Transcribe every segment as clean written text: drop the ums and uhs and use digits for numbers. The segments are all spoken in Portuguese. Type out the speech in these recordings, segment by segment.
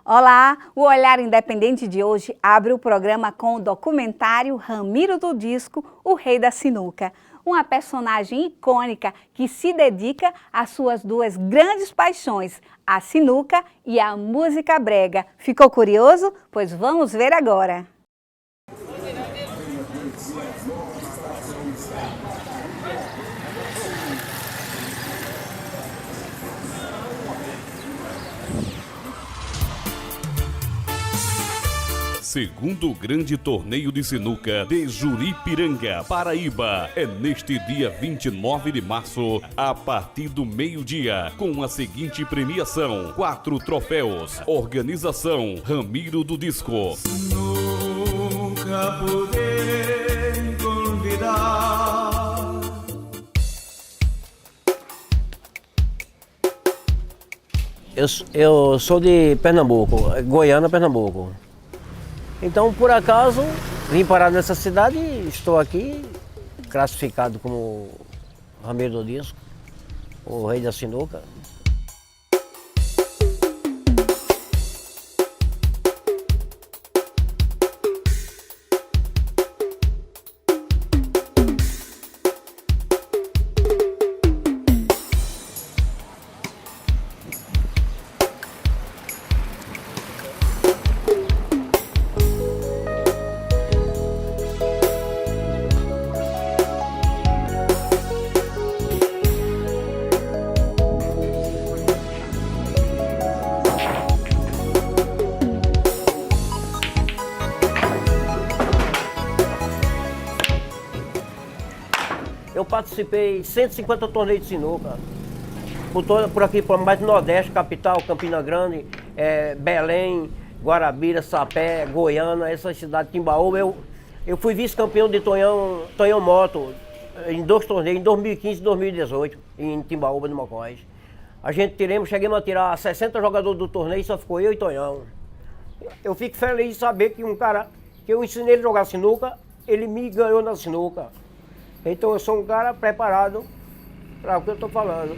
Olá, o Olhar Independente de hoje abre o programa com o documentário Ramiro do Disco, o Rei da Sinuca. Uma personagem icônica que se dedica às suas duas grandes paixões, a sinuca e a música brega. Ficou curioso? Pois vamos ver agora. Segundo grande torneio de sinuca de Juripiranga, Paraíba, é neste dia 29 de março, a partir do meio-dia, com a seguinte premiação: 4 troféus. Organização Ramiro do Disco. Nunca poder olvidar. Eu sou de Pernambuco, Goiânia, Pernambuco. Então, por acaso, vim parar nessa cidade e estou aqui, classificado como Ramiro do Disco, o Rei da Sinuca. Eu participei de 150 torneios de sinuca, por aqui, por mais do Nordeste, capital, Campina Grande, Belém, Guarabira, Sapé, Goiânia, essas cidades, Timbaúba. Eu fui vice-campeão de Tonhão Moto em 2 torneios, em 2015 e 2018, em Timbaúba, no Mocós. Chegamos a tirar 60 jogadores do torneio, só ficou eu e Tonhão. Eu fico feliz de saber que um cara que eu ensinei ele a jogar sinuca, ele me ganhou na sinuca. Então eu sou um cara preparado para o que eu estou falando.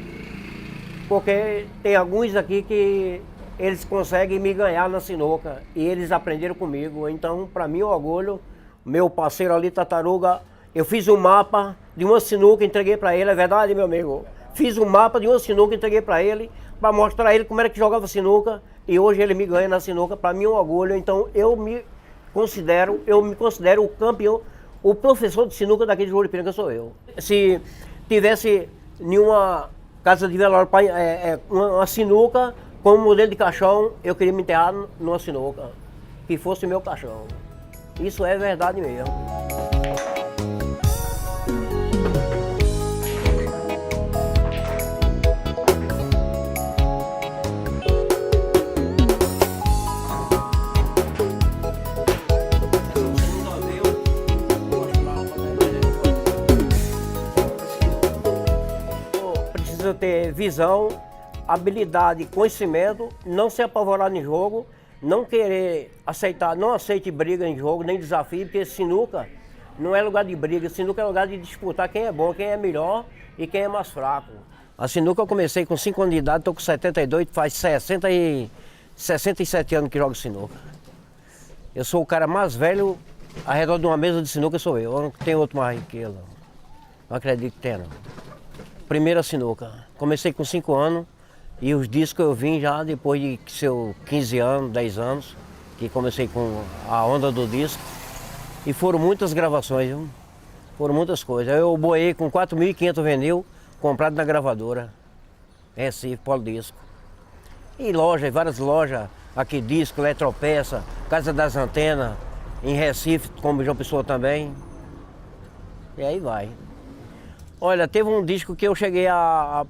Porque tem alguns aqui que eles conseguem me ganhar na sinuca e eles aprenderam comigo. Então, para mim, é um orgulho. Meu parceiro ali, Tartaruga, eu fiz um mapa de uma sinuca e entreguei para ele. É verdade, meu amigo? Fiz um mapa de uma sinuca e entreguei para ele, para mostrar a ele como era que jogava sinuca. E hoje ele me ganha na sinuca. Para mim é um orgulho. Então, eu me considero o campeão. O professor de sinuca daqui de Juripiranga sou eu. Se tivesse nenhuma casa de velório, uma sinuca como modelo de caixão, eu queria me enterrar numa sinuca, que fosse meu caixão. Isso é verdade mesmo. Precisa ter visão, habilidade, conhecimento, não se apavorar em jogo, não querer aceitar, não aceite briga em jogo, nem desafio, porque sinuca não é lugar de briga, sinuca é lugar de disputar quem é bom, quem é melhor e quem é mais fraco. A sinuca eu comecei com 5 anos de idade, estou com 72, faz 67 anos que jogo sinuca. Eu sou o cara mais velho, ao redor de uma mesa de sinuca sou eu não tenho outro mais que ele. Não acredito que tenha, não. Primeira sinuca. Comecei com 5 anos e os discos eu vim já depois de 15 anos, 10 anos, que comecei com a onda do disco. E foram muitas gravações, viu? Foram muitas coisas. Eu boiei com 4.500 vinil comprado na gravadora, Recife, Polo Disco. E lojas, várias lojas, aqui Disco, Eletropeça, Casa das Antenas, em Recife, como João Pessoa também. E aí vai. Olha, teve um disco que eu cheguei a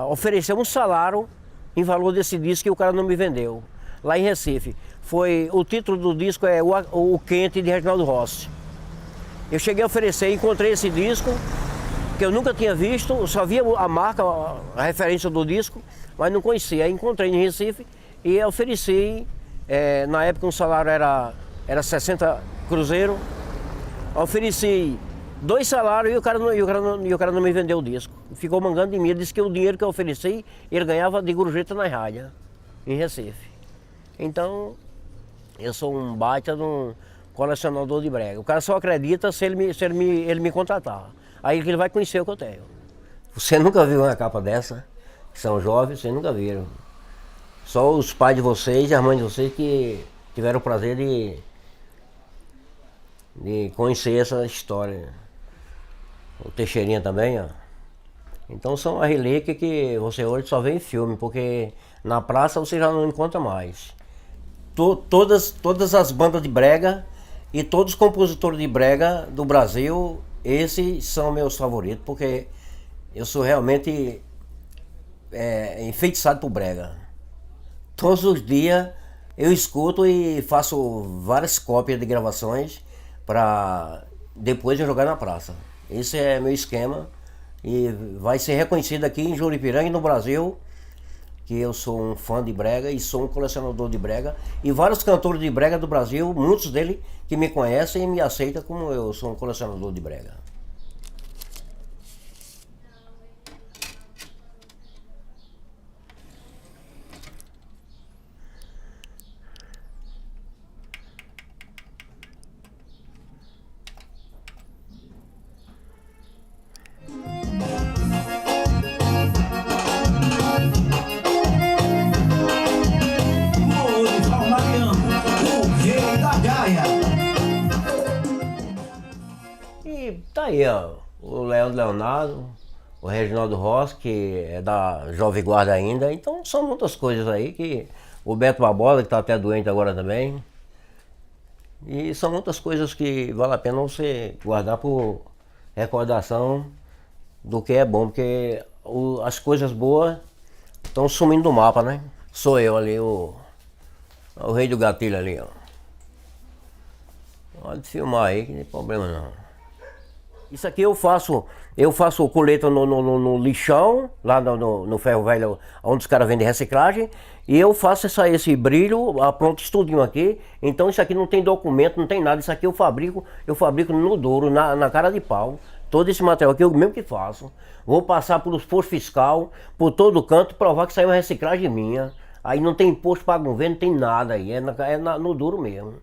oferecer um salário em valor desse disco e o cara não me vendeu, lá em Recife. O título do disco é O Quente, de Reginaldo Rossi. Eu cheguei a oferecer, encontrei esse disco, que eu nunca tinha visto, eu só via a marca, a referência do disco, mas não conhecia. Aí encontrei em Recife e ofereci, na época um salário era 60 cruzeiros, ofereci 2 salários e o cara não me vendeu o disco. Ficou mangando de mim. Ele disse que o dinheiro que eu ofereci, ele ganhava de gorjeta na rádio, em Recife. Então, eu sou um baita de um colecionador de brega. O cara só acredita se ele me contratar. Aí que ele vai conhecer o que eu tenho. Você nunca viu uma capa dessa? Que são jovens, vocês nunca viram. Só os pais de vocês e as mães de vocês que tiveram o prazer de conhecer essa história. O Teixeirinha também, ó. Então são a relíquia que você hoje só vê em filme, porque na praça você já não encontra mais. Todas as bandas de brega e todos os compositores de brega do Brasil, esses são meus favoritos, porque eu sou realmente enfeitiçado por brega. Todos os dias eu escuto e faço várias cópias de gravações para depois eu jogar na praça. Esse é meu esquema e vai ser reconhecido aqui em Juripiranga e no Brasil, que eu sou um fã de brega e sou um colecionador de brega. E vários cantores de brega do Brasil, muitos deles que me conhecem e me aceitam como eu sou um colecionador de brega. E tá aí, ó, o Leonardo, o Reginaldo Rossi, que é da Jovem Guarda ainda. Então são muitas coisas aí, que o Beto Barbosa, que tá até doente agora também. E são muitas coisas que vale a pena você guardar por recordação do que é bom, porque as coisas boas estão sumindo do mapa, né? Sou eu ali, o rei do gatilho ali, ó. Pode filmar aí, que não tem problema não. Isso aqui eu faço coleta no lixão, lá no ferro velho, onde os caras vendem reciclagem, e eu faço esse brilho, pronto, estudinho aqui. Então isso aqui não tem documento, não tem nada, isso aqui eu fabrico no duro, na cara de pau. Todo esse material aqui eu mesmo que faço. Vou passar pelos postos fiscal, por todo canto, provar que saiu uma reciclagem minha. Aí não tem imposto para governo, não tem nada aí, no duro mesmo.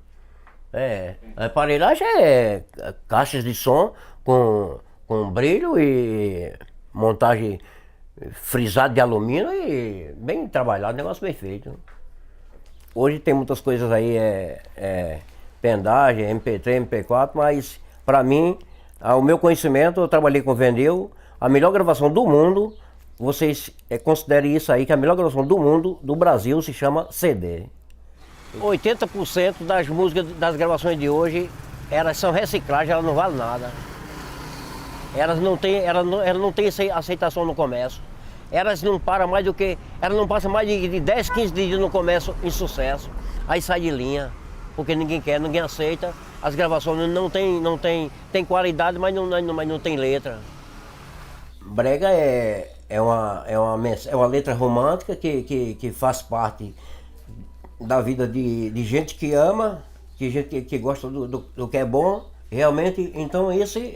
A aparelhagem é caixas de som com brilho e montagem frisada de alumínio e bem trabalhado, negócio bem feito. Hoje tem muitas coisas aí, pendagem, MP3, MP4, mas para mim, ao meu conhecimento, eu trabalhei com o Vendeu, a melhor gravação do mundo, vocês considerem isso aí, que a melhor gravação do mundo, do Brasil, se chama CD. 80% das músicas, das gravações de hoje, elas são reciclagens, elas não valem nada. Elas não têm aceitação no comércio. Elas não param mais do que. Elas não passam mais de 10, 15 dias no comércio em sucesso. Aí sai de linha, porque ninguém quer, ninguém aceita. As gravações tem qualidade, mas não tem letra. Brega é uma letra romântica que faz parte da vida de gente que ama, de gente que gosta do que é bom, realmente. Então esse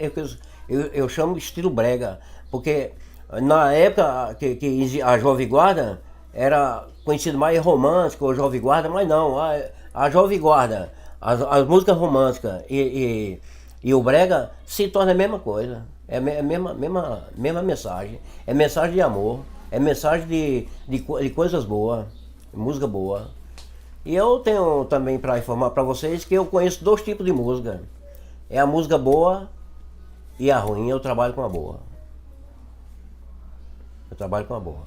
eu chamo de estilo brega, porque na época que a Jovem Guarda era conhecido mais romântico, ou Jovem Guarda, mas não, a Jovem Guarda, as músicas românticas e o brega se torna a mesma coisa, é a mesma mensagem, é mensagem de amor, é mensagem de coisas boas, música boa. E eu tenho também para informar para vocês que eu conheço 2 tipos de música. É a música boa e a ruim. Eu trabalho com a boa. Eu trabalho com a boa.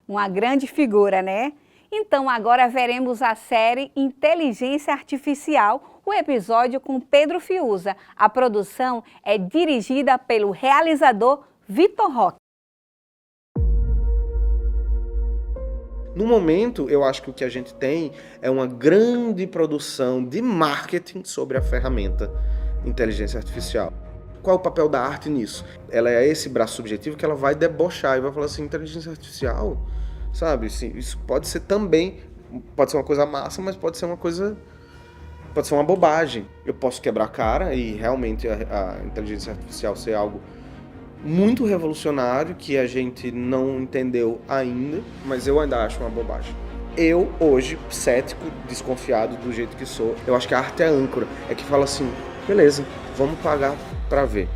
Uma grande figura, né? Então agora veremos a série Inteligência Artificial, o episódio com Pedro Fiuza. A produção é dirigida pelo realizador Vitor Roque. No momento, eu acho que o que a gente tem é uma grande produção de marketing sobre a ferramenta inteligência artificial. Qual é o papel da arte nisso? Ela é esse braço subjetivo que ela vai debochar e vai falar assim, inteligência artificial, sabe? Isso pode ser também Pode ser uma coisa massa, mas pode ser uma coisa... Pode ser uma bobagem. Eu posso quebrar a cara e realmente a inteligência artificial ser algo muito revolucionário que a gente não entendeu ainda, mas eu ainda acho uma bobagem. Eu, hoje, cético, desconfiado do jeito que sou, eu acho que a arte é âncora. É que fala assim, beleza, vamos pagar pra ver.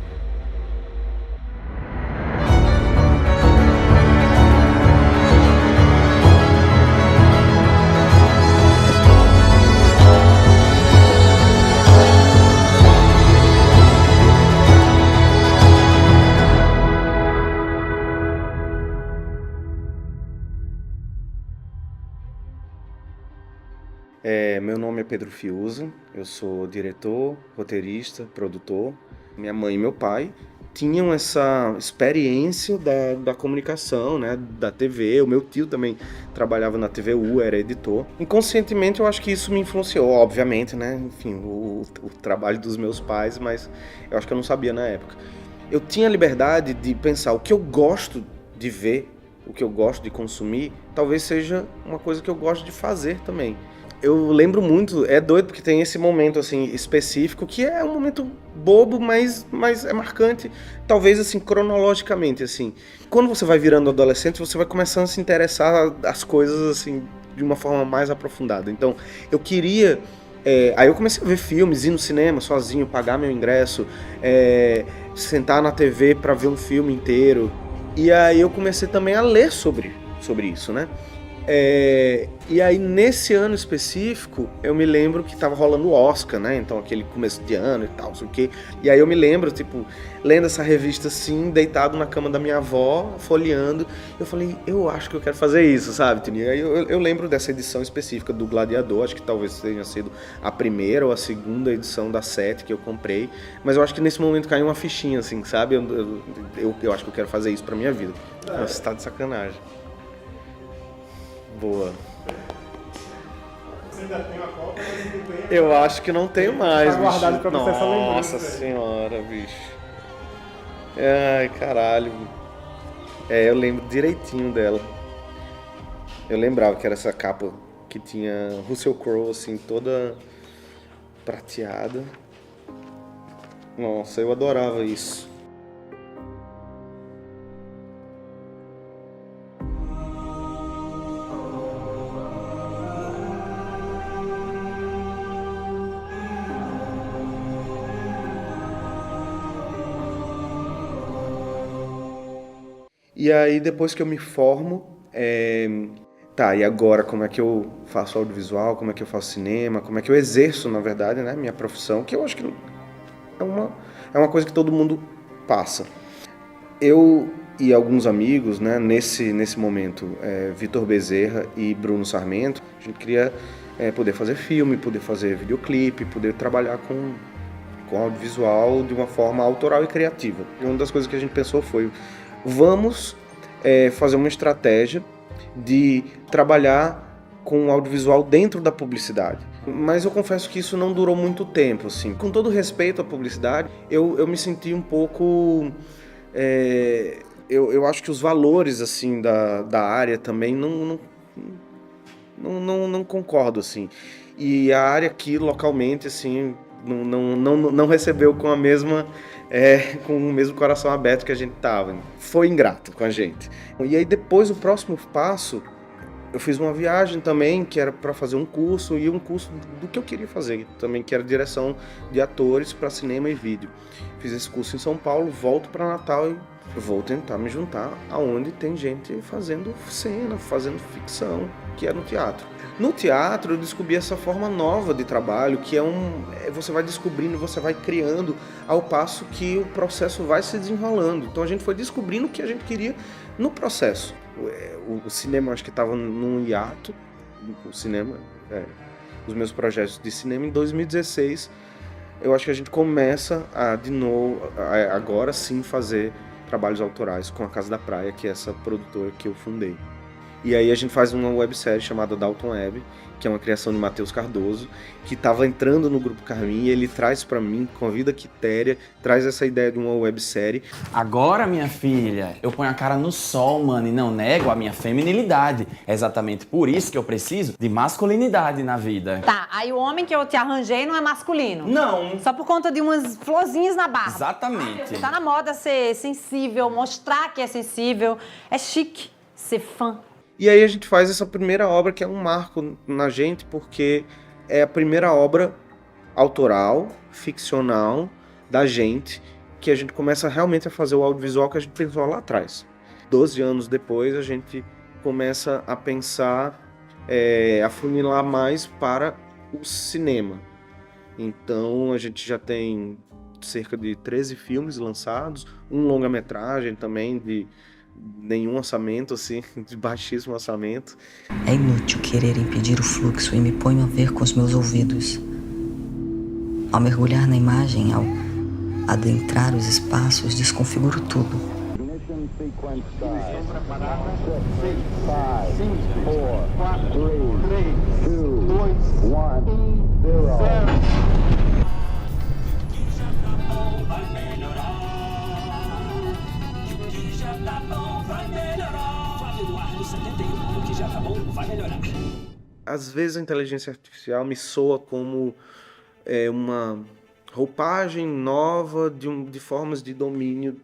Meu nome é Pedro Fiuza, eu sou diretor, roteirista, produtor. Minha mãe e meu pai tinham essa experiência da comunicação, né, da TV. O meu tio também trabalhava na TVU, era editor. Inconscientemente eu acho que isso me influenciou, obviamente, né, enfim, o trabalho dos meus pais, mas eu acho que eu não sabia na época. Eu tinha liberdade de pensar o que eu gosto de ver, o que eu gosto de consumir, talvez seja uma coisa que eu gosto de fazer também. Eu lembro muito, é doido porque tem esse momento assim específico que é um momento bobo, mas é marcante, talvez assim cronologicamente assim. Quando você vai virando adolescente, você vai começando a se interessar as coisas assim de uma forma mais aprofundada. Então, eu queria aí eu comecei a ver filmes, ir no cinema sozinho, pagar meu ingresso, sentar na TV para ver um filme inteiro. E aí eu comecei também a ler sobre isso, né? E aí nesse ano específico eu me lembro que tava rolando o Oscar, né? Então aquele começo de ano e tal, não sei o quê. E aí eu me lembro, tipo, lendo essa revista assim, deitado na cama da minha avó, folheando. Eu falei, eu acho que eu quero fazer isso, sabe? E aí eu lembro dessa edição específica do Gladiador, acho que talvez tenha sido a primeira ou a segunda edição da 7 que eu comprei. Mas eu acho que nesse momento caiu uma fichinha, assim, sabe? Eu acho que eu quero fazer isso pra minha vida. Nossa, tá de sacanagem. Boa. Você ainda tem a Copa, mas não tem. Eu acho que não tenho mais, tá guardado pra você essa lembrança. Nossa senhora, bicho. Ai, caralho. Eu lembro direitinho dela. Eu lembrava que era essa capa que tinha Russell Crowe, assim, toda prateada. Nossa, eu adorava isso. E aí, depois que eu me formo, e agora como é que eu faço audiovisual, como é que eu faço cinema, como é que eu exerço, na verdade, né, minha profissão, que eu acho que é uma coisa que todo mundo passa. Eu e alguns amigos, né, nesse momento, Vitor Bezerra e Bruno Sarmento, a gente queria poder fazer filme, poder fazer videoclipe, poder trabalhar com audiovisual de uma forma autoral e criativa. E uma das coisas que a gente pensou foi, vamos fazer uma estratégia de trabalhar com audiovisual dentro da publicidade. Mas eu confesso que isso não durou muito tempo, assim. Com todo respeito à publicidade, eu me senti um pouco... Eu acho que os valores, assim, da área também não concordo, assim. E a área aqui, localmente, assim, não recebeu com a mesma... com o mesmo coração aberto que a gente tava. Foi ingrato com a gente. E aí depois, o próximo passo, eu fiz uma viagem também, que era para fazer um curso, e um curso do que eu queria fazer também, que era direção de atores para cinema e vídeo. Fiz esse curso em São Paulo, volto para Natal e vou tentar me juntar aonde tem gente fazendo cena, fazendo ficção, que é no teatro. No teatro eu descobri essa forma nova de trabalho, que você vai descobrindo, você vai criando, ao passo que o processo vai se desenrolando. Então a gente foi descobrindo o que a gente queria no processo. O cinema, acho que estava num hiato, os meus projetos de cinema. Em 2016, eu acho que a gente começa de novo, agora sim, fazer trabalhos autorais com a Casa da Praia, que é essa produtora que eu fundei. E aí a gente faz uma websérie chamada Dalton Web, que é uma criação de Matheus Cardoso, que estava entrando no Grupo Carmim, e ele traz para mim, convida a Quitéria, traz essa ideia de uma websérie. Agora, minha filha, eu ponho a cara no sol, mano, e não nego a minha feminilidade. É exatamente por isso que eu preciso de masculinidade na vida. Tá, aí o homem que eu te arranjei não é masculino? Não. Só por conta de umas florzinhas na barba? Exatamente. Tá na moda ser sensível, mostrar que é sensível. É chique ser fã. E aí a gente faz essa primeira obra, que é um marco na gente, porque é a primeira obra autoral, ficcional, da gente, que a gente começa realmente a fazer o audiovisual que a gente pensou lá atrás. 12 anos depois, a gente começa a pensar, a funilar mais para o cinema. Então, a gente já tem cerca de 13 filmes lançados, um longa-metragem também de nenhum orçamento, assim, de baixíssimo orçamento. É inútil querer impedir o fluxo e me ponho a ver com os meus ouvidos. Ao mergulhar na imagem, ao adentrar os espaços, desconfiguro tudo. Às vezes a inteligência artificial me soa como uma roupagem nova de formas de domínio,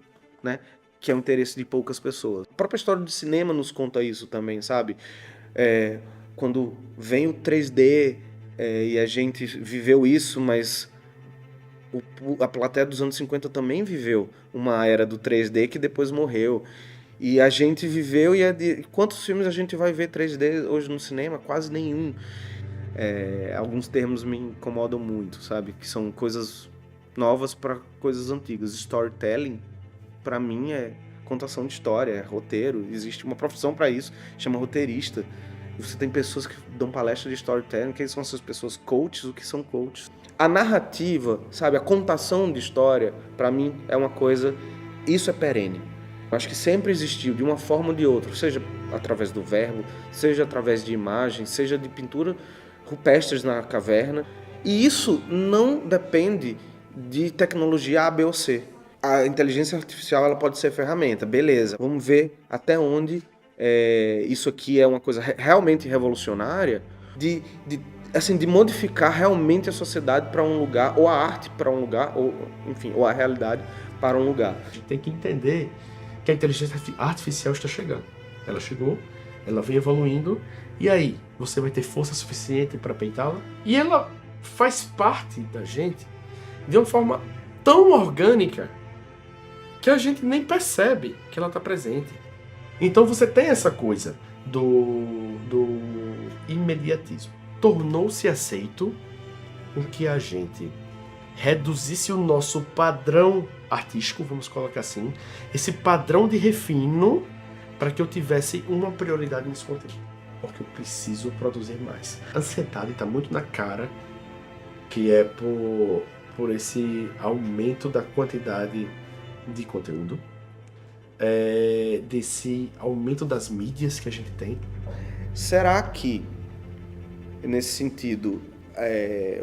né, que é o interesse de poucas pessoas. A própria história do cinema nos conta isso também, sabe? Quando vem o 3D e a gente viveu isso, mas a plateia dos anos 50 também viveu uma era do 3D que depois morreu. E a gente viveu, quantos filmes a gente vai ver 3D hoje no cinema? Quase nenhum. Alguns termos me incomodam muito, sabe? Que são coisas novas para coisas antigas. Storytelling, para mim, é contação de história, é roteiro. Existe uma profissão para isso, chama roteirista. E você tem pessoas que dão palestra de storytelling. Quem são essas pessoas? Coaches, o que são coaches? A narrativa, sabe? A contação de história, para mim, é uma coisa... Isso é perene. Eu acho que sempre existiu, de uma forma ou de outra, seja através do verbo, seja através de imagens, seja de pintura rupestres na caverna. E isso não depende de tecnologia A, B ou C. A inteligência artificial ela pode ser ferramenta, beleza. Vamos ver até onde isso aqui é uma coisa realmente revolucionária, de modificar realmente a sociedade para um lugar, ou a arte para um lugar, ou a realidade para um lugar. A gente tem que entender que a inteligência artificial está chegando. Ela chegou, ela vem evoluindo, e aí você vai ter força suficiente para peitá-la? E ela faz parte da gente de uma forma tão orgânica que a gente nem percebe que ela está presente. Então você tem essa coisa do imediatismo. Tornou-se aceito com que a gente reduzisse o nosso padrão artístico, vamos colocar assim, esse padrão de refino, para que eu tivesse uma prioridade nesse conteúdo. Porque eu preciso produzir mais. A ansiedade está muito na cara, que é por esse aumento da quantidade de conteúdo, desse aumento das mídias que a gente tem. Será que, nesse sentido,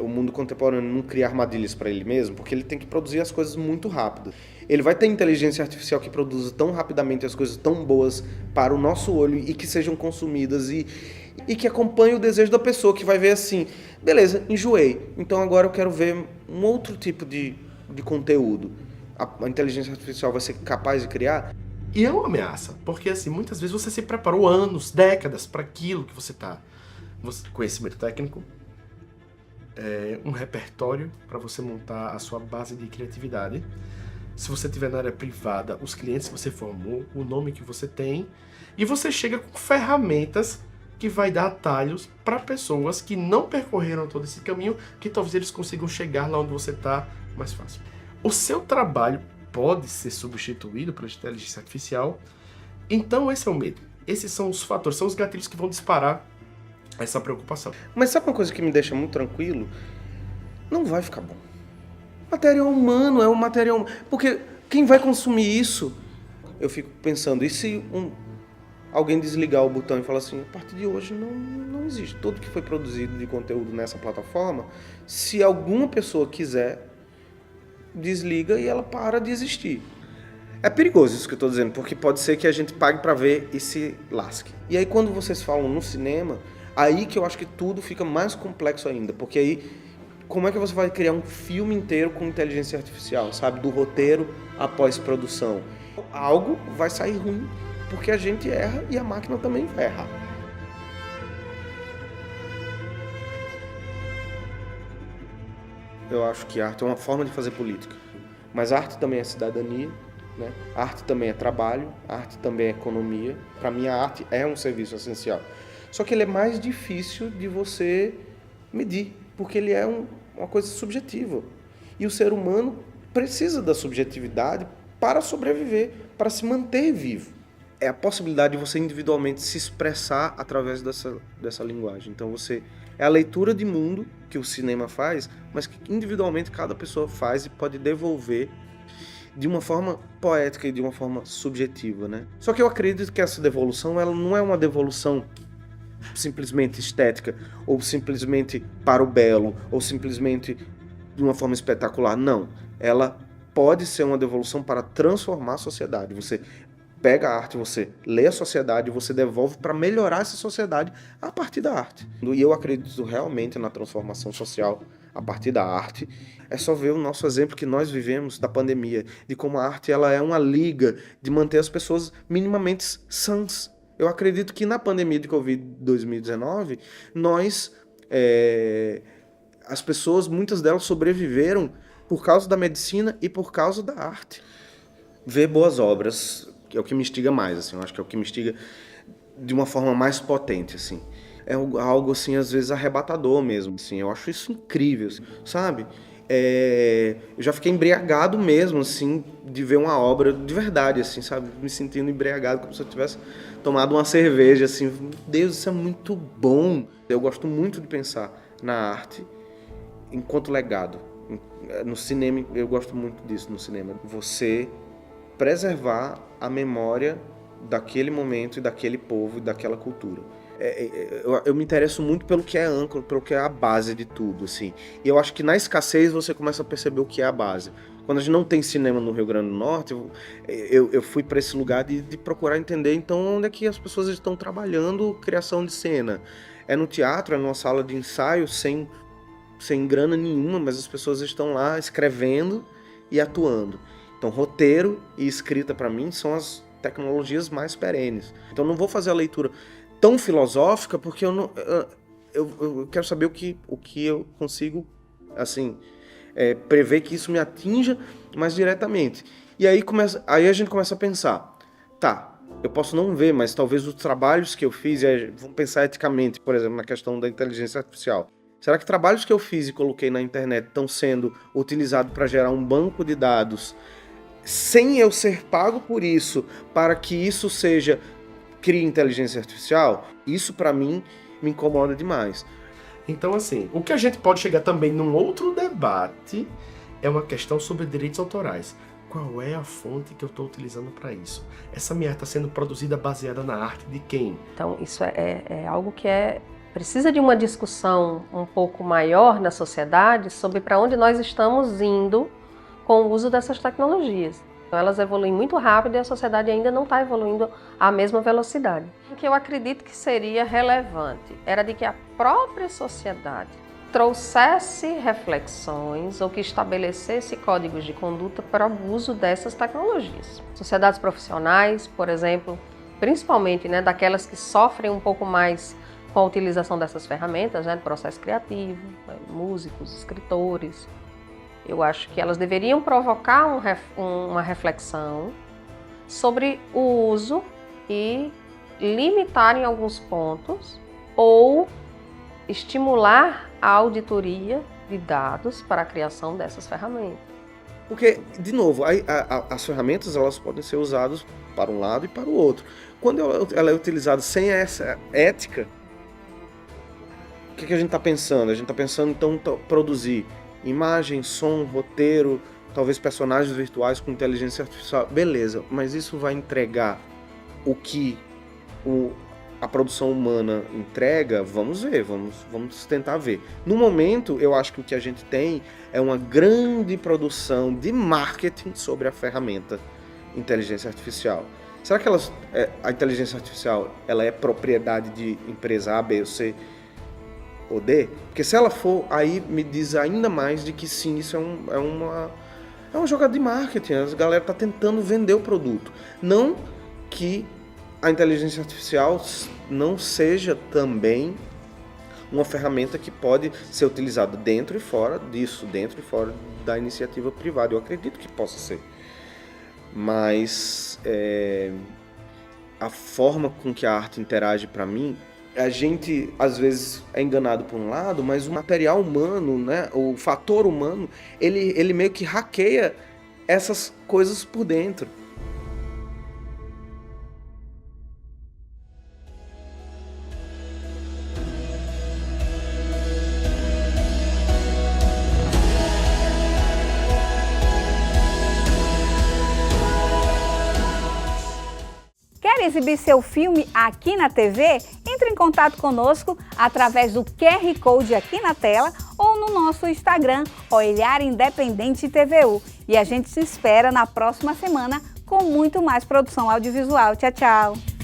o mundo contemporâneo não cria armadilhas para ele mesmo? Porque ele tem que produzir as coisas muito rápido. Ele vai ter inteligência artificial que produza tão rapidamente as coisas tão boas para o nosso olho e que sejam consumidas e que acompanhe o desejo da pessoa, que vai ver assim, beleza, enjoei, então agora eu quero ver um outro tipo de conteúdo. A inteligência artificial vai ser capaz de criar? E é uma ameaça, porque assim, muitas vezes você se preparou anos, décadas para aquilo que você está. Conhecimento técnico, um repertório para você montar a sua base de criatividade. Se você estiver na área privada, os clientes que você formou, o nome que você tem, e você chega com ferramentas que vai dar atalhos para pessoas que não percorreram todo esse caminho, que talvez eles consigam chegar lá onde você está mais fácil. O seu trabalho pode ser substituído pela inteligência artificial, então esse é o medo. Esses são os fatores, são os gatilhos que vão disparar essa preocupação. Mas sabe uma coisa que me deixa muito tranquilo? Não vai ficar bom. Material humano é um material... Porque quem vai consumir isso... Eu fico pensando, e se alguém desligar o botão e falar assim, a partir de hoje não existe. Tudo que foi produzido de conteúdo nessa plataforma, se alguma pessoa quiser, desliga e ela para de existir. É perigoso isso que eu estou dizendo, porque pode ser que a gente pague para ver e se lasque. E aí quando vocês falam no cinema, aí que eu acho que tudo fica mais complexo ainda, porque aí como é que você vai criar um filme inteiro com inteligência artificial, sabe? Do roteiro à pós-produção. Algo vai sair ruim, porque a gente erra e a máquina também vai errar. Eu acho que a arte é uma forma de fazer política, mas a arte também é cidadania, né? A arte também é trabalho, a arte também é economia. Para mim, a arte é um serviço essencial. Só que ele é mais difícil de você medir, porque ele é uma coisa subjetiva. E o ser humano precisa da subjetividade para sobreviver, para se manter vivo. É a possibilidade de você individualmente se expressar através dessa linguagem. Então é a leitura de mundo que o cinema faz, mas que individualmente cada pessoa faz e pode devolver de uma forma poética e de uma forma subjetiva, né? Só que eu acredito que essa devolução, ela não é uma devolução simplesmente estética, ou simplesmente para o belo, ou simplesmente de uma forma espetacular. Não. Ela pode ser uma devolução para transformar a sociedade. Você pega a arte, você lê a sociedade, você devolve para melhorar essa sociedade a partir da arte. E eu acredito realmente na transformação social a partir da arte. É só ver o nosso exemplo que nós vivemos da pandemia, de como a arte ela é uma liga de manter as pessoas minimamente sãs. Eu acredito que na pandemia de Covid-2019, as pessoas, muitas delas sobreviveram por causa da medicina e por causa da arte. Ver boas obras é o que me instiga mais, assim, eu acho que é o que me instiga de uma forma mais potente, assim. É algo, assim, às vezes arrebatador mesmo, assim, eu acho isso incrível, assim, sabe? Eu já fiquei embriagado mesmo, assim, de ver uma obra de verdade, assim, sabe? Me sentindo embriagado, como se eu tivesse tomado uma cerveja, assim. Meu Deus, isso é muito bom. Eu gosto muito de pensar na arte enquanto legado. No cinema, eu gosto muito disso no cinema. Você preservar a memória daquele momento e daquele povo e daquela cultura. Eu me interesso muito pelo que é âncora, pelo que é a base de tudo, assim. E eu acho que na escassez você começa a perceber o que é a base. Quando a gente não tem cinema no Rio Grande do Norte, eu fui para esse lugar de procurar entender, então, onde é que as pessoas estão trabalhando criação de cena. É no teatro, é numa sala de ensaio, sem grana nenhuma, mas as pessoas estão lá escrevendo e atuando. Então, roteiro e escrita, para mim, são as tecnologias mais perenes. Então, não vou fazer a leitura tão filosófica, porque eu quero saber o que eu consigo, assim, prever que isso me atinja mais diretamente. E aí a gente começa a pensar, tá, eu posso não ver, mas talvez os trabalhos que eu fiz, vamos pensar eticamente, por exemplo, na questão da inteligência artificial. Será que trabalhos que eu fiz e coloquei na internet estão sendo utilizados para gerar um banco de dados sem eu ser pago por isso, para que isso crie inteligência artificial? Isso, para mim, me incomoda demais. Então, assim, o que a gente pode chegar também num outro debate é uma questão sobre direitos autorais. Qual é a fonte que eu estou utilizando para isso? Essa minha arte está sendo produzida baseada na arte de quem? Então, isso é algo que precisa de uma discussão um pouco maior na sociedade sobre para onde nós estamos indo com o uso dessas tecnologias. Então, elas evoluem muito rápido e a sociedade ainda não está evoluindo à mesma velocidade. O que eu acredito que seria relevante era de que a própria sociedade trouxesse reflexões ou que estabelecesse códigos de conduta para o uso dessas tecnologias. Sociedades profissionais, por exemplo, principalmente daquelas que sofrem um pouco mais com a utilização dessas ferramentas, do processo criativo, músicos, escritores. Eu acho que elas deveriam provocar uma reflexão sobre o uso e limitar em alguns pontos ou estimular a auditoria de dados para a criação dessas ferramentas. Porque, de novo, as ferramentas elas podem ser usadas para um lado e para o outro. Quando ela é utilizada sem essa ética, o que a gente está pensando? A gente está pensando, então, produzir imagem, som, roteiro, talvez personagens virtuais com inteligência artificial. Beleza, mas isso vai entregar o que a produção humana entrega, vamos ver, vamos tentar ver. No momento, eu acho que o que a gente tem é uma grande produção de marketing sobre a ferramenta inteligência artificial. Será que a inteligência artificial ela é propriedade de empresa A, B ou C ou D? Porque se ela for, aí me diz ainda mais de que sim, isso é uma jogada de marketing. A galera está tentando vender o produto. Não que a inteligência artificial não seja também uma ferramenta que pode ser utilizada dentro e fora disso, dentro e fora da iniciativa privada. Eu acredito que possa ser. Mas a forma com que a arte interage para mim, a gente às vezes é enganado por um lado, mas o material humano, né, o fator humano, ele meio que hackeia essas coisas por dentro. Quer exibir seu filme aqui na TV? Entre em contato conosco através do QR Code aqui na tela ou no nosso Instagram, Olhar Independente TVU. E a gente se espera na próxima semana com muito mais produção audiovisual. Tchau, tchau!